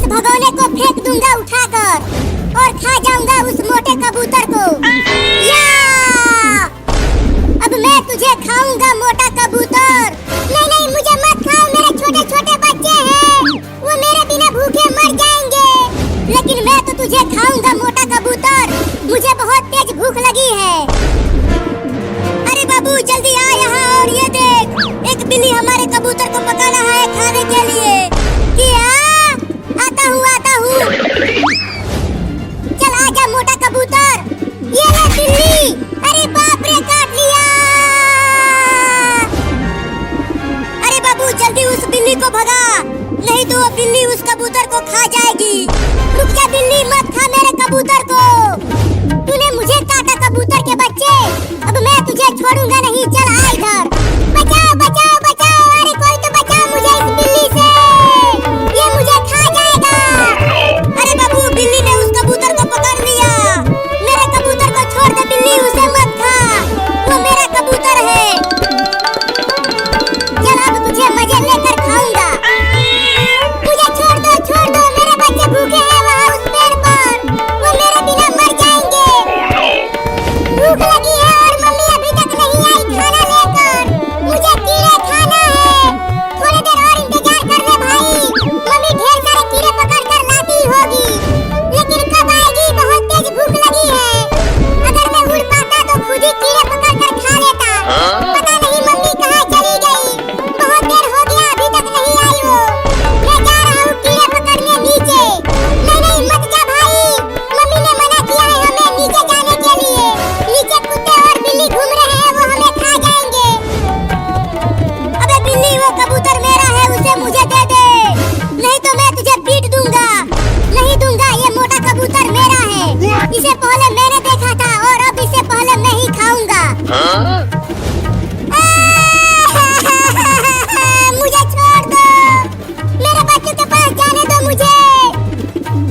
भगोने को फेंक दूंगा उठाकर और खा जाऊंगा उस मोटे कबूतर को। या अब मैं तुझे खाऊंगा मोटा कबूतर। नहीं नहीं मुझे मत खाओ, मेरे छोटे छोटे बच्चे हैं, वो मेरे बिना भूखे मर जाएंगे। लेकिन मैं तो तुझे खाऊंगा मोटा कबूतर, मुझे बहुत तेज भूख लगी है। अरे बाबू जल्दी आ यहाँ और ये देख, एक बिल्ली हमारे कबूतर को पका रहा है खाने के लिए। क्या? आता हूँ। चल आजा मोटा कबूतर। ये ले बिल्ली। अरे बाप रे काट लिया। अरे बाबू जल्दी उस बिल्ली को भगा, नहीं तो वो बिल्ली उस कबूतर को खा जाएगी। रुक जा बिल्ली, मत खा मेरे कबूतर को। तूने मुझे काटा कबूतर के बच्चे, अब मैं तुझे छोड़ूंगा नहीं। चल आ इधर। बचाओ बचाओ बचाओ, अरे कोई तो बचाओ मुझे इस बिल्ली से, ये मुझे खा जाएगा। अरे बाबू बिल्ली ने उस कबूतर को पकड़ लिया। मेरे कबूतर को छोड़ दे बिल्ली, उसे मत खा, वो मेरा कबूतर है। चल अब तुझे मजे लेकर खाऊंगा। मुझे छोड़ दो, मेरे बच्चे भूखे हैं वहाँ उस पेड़ पर, वो मेरे बिना मर जाएंगे। भूख लगी है और मम्मी अभी तक नहीं आई खाना लेकर, मुझे कीड़े खाना है। थोड़ी देर और इंतजार कर ले भाई, मम्मी ढेर सारे कीड़े पकड़ कर लाती होगी, लेकिन कब आएगी? बहुत तेज भूख लगी है। अगर मैं उड़ पाता तो खुद ही कीड़े पकड़ कर खा लेता। पता नहीं मम्मी कहाँ चली गई, बहुत देर हो गया अभी तक नहीं आई वो। मैं जा रहा हूँ कीड़े पकड़ने नीचे। नहीं मत जा भाई, मम्मी ने मना किया है हमें नीचे जाने के लिए। नीचे कुत्ते और बिल्ली घूम रहे हैं, वो हमें खा जाएंगे। अबे बिल्ली वो कबूतर मेरा है, उसे मुझे दे दे, नहीं तो मैं तुझे पीट दूंगा। नहीं दूंगा, ये मोटा कबूतर मेरा है। इसे पहले मैंने देखा था और अब इसे पहले मैं ही खाऊंगा। मुझे छोड़ दो, मेरे बच्चों के पास जाने दो मुझे।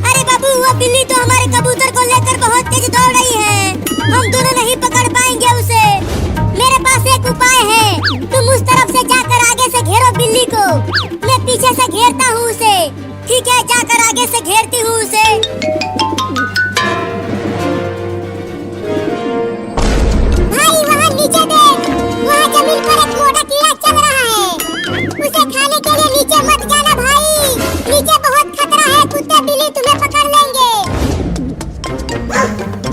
अरे बाबू वो बिल्ली तो हमारे कबूतर को लेकर बहुत तेज दौड़ रही है, हम दोनों नहीं पकड़ पाएंगे उसे। मेरे पास एक उपाय है, तुम उस तरफ से जाकर आगे से घेरो बिल्ली को, मैं पीछे से घेरता हूँ उसे। ठीक है, जाकर आगे से घेरती हूँ उसे। भाई वहाँ नीचे देख, वहाँ जमीन पर एक मोटा कीड़ा चल रहा है, उसे खाने के लिए नीचे मत जाना भाई, नीचे बहुत खतरा है, कुत्ते बिल्ली तुम्हें पकड़ लेंगे।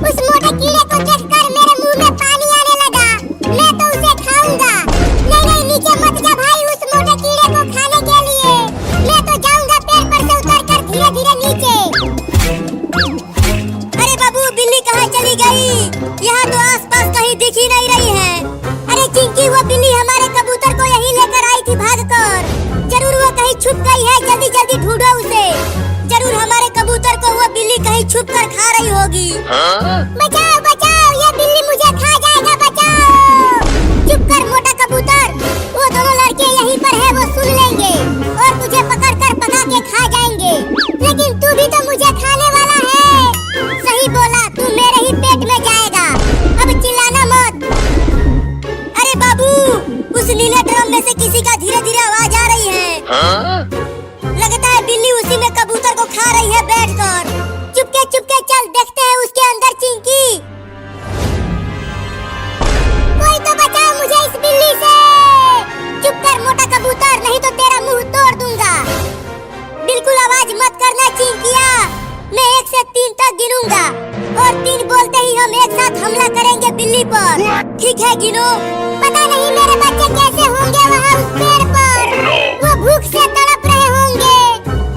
उस मोटे कीड़े को देखकर मेरे मुंह में पानी आने लगा, मैं तो उसे खाऊंगा। नहीं नीचे मत जा भाई उस मोटे कीड़े को खाने के लिए, मैं तो जाऊंगा पेड़ पर से उतरकर धीरे धीरे नीचे। अरे बाबू बिल्ली कहाँ चली गई? यहाँ तो आसपास कहीं दिख ही नहीं रही है। अरे चिंकी वो बिल्ली हमारे कबूतर को यहीं लेकर आई थी भागकर, जरूर वो कहीं छुप गई है, जल्दी जल्दी ढूंढो उसे। जरूर हमारे कबूतर को वो बिल्ली कहीं छुप कर खा रही होगी। बचाओ बचाओ, ये बिल्ली मुझे खा जाएगा, बचाओ। चुप कर मोटा कबूतर, वो दोनों लड़के यहीं पर है, वो सुन लेंगे और तुझे पकड़ कर पका के खा जाएंगे। लेकिन तू भी तो मुझे खाने वाला है। सही बोला, तू मेरे ही पेट में जाएगा, अब चिल्लाना मत। अरे बाबू उस नीले ड्रम में से किसी का धीरे धीरे आवाज आ रही है। लगता है बिल्ली उसी में कबूतर को खा रही है बैठकर। चुपके चल देखते हैं उसके अंदर चिंकी। कोई तो बचाओ मुझे इस बिल्ली से। चुप कर मोटा कबूतर, नहीं तो तेरा मुंह तोड़ दूंगा। बिल्कुल आवाज मत करना चिंकिया, मैं 1 से 3 तक गिनूंगा और 3 बोलते ही हम एक साथ हमला करेंगे बिल्ली पर। ठीक है गिनो। पता नहीं मेरे बच्चे कैसे होंगे वहाँ उस पेड़ पर, वो भूख से तड़प रहे होंगे।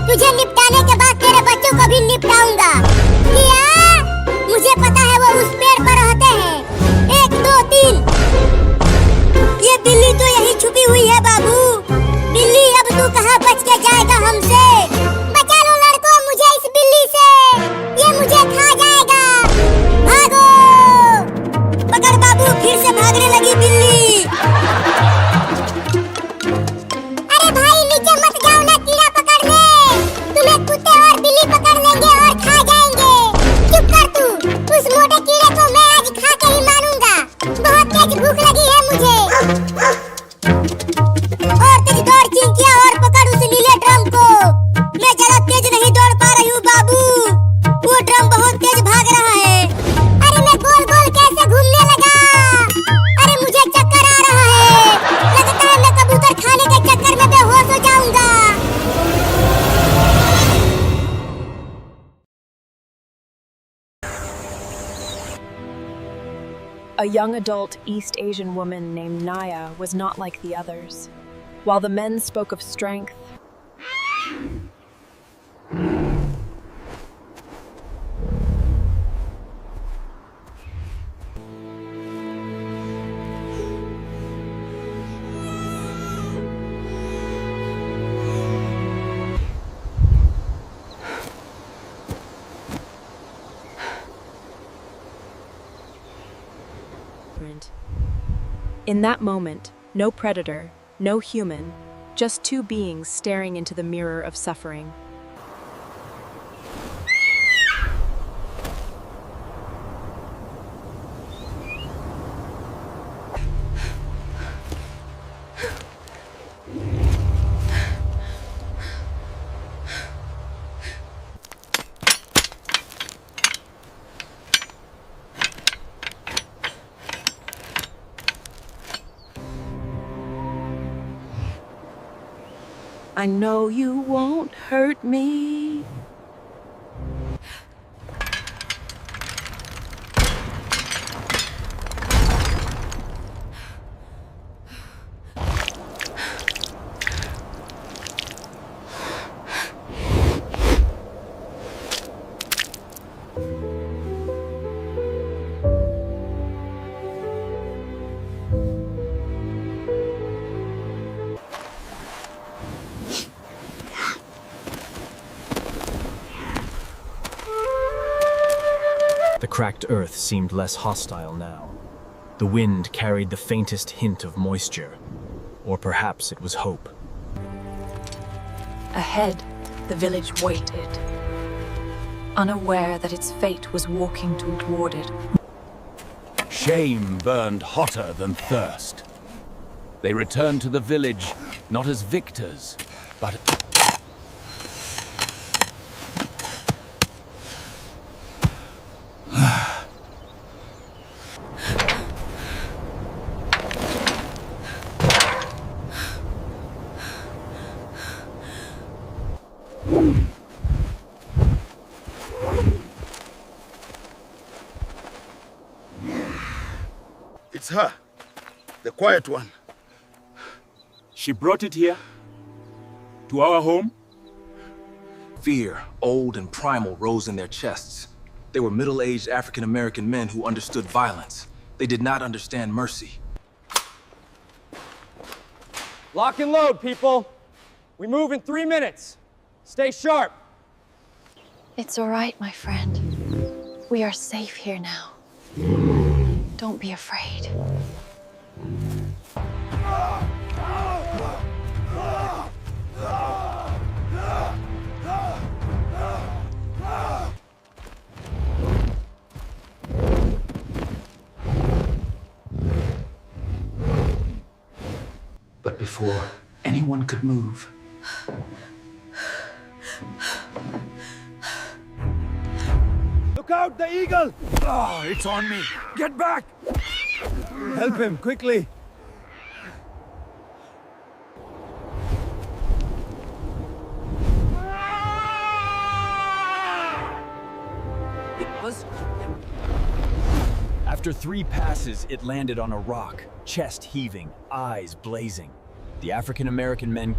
तुझे निपटाने के बाद तेरे बच्चों को भी निपटाऊंगा। क्या? मुझे पता है वो उस पेड़ पर रहते हैं। 1 2 3। ये बिल्ली तो यहीं छुपी हुई है बाबू। बिल्ली अब तू कहाँ बच के जाएगा हमसे? बचा लो लड़कों मुझे इस बिल्ली से, ये मुझे खा जाएगा। भागो। पकड़ बाबू, फिर से भागने लगी बिल्ली। अरे भाई नीचे मत जाओ ना कीड़ा पकड़ने, तुम्हें कुत्ते और बिल्ली पकड़ लेंगे और A young adult East Asian woman named Naya was not like the others. While the men spoke of strength, in that moment, no predator, no human, just two beings staring into the mirror of suffering. I know you won't hurt me. The cracked earth seemed less hostile now. The wind carried the faintest hint of moisture, or perhaps it was hope. Ahead, the village waited, unaware that its fate was walking toward it. Shame burned hotter than thirst. They returned to the village, not as victors, but... It's her, the quiet one. She brought it here? To our home? Fear, old and primal, rose in their chests. They were middle-aged African-American men who understood violence. They did not understand mercy. Lock and load, people. We move in 3 minutes. Stay sharp. It's all right, my friend. We are safe here now. Don't be afraid. But before anyone could move, Look out, the eagle! Oh, it's on me. Get back! Help him, quickly. After 3 passes, it landed on a rock, chest heaving, eyes blazing. The African-American men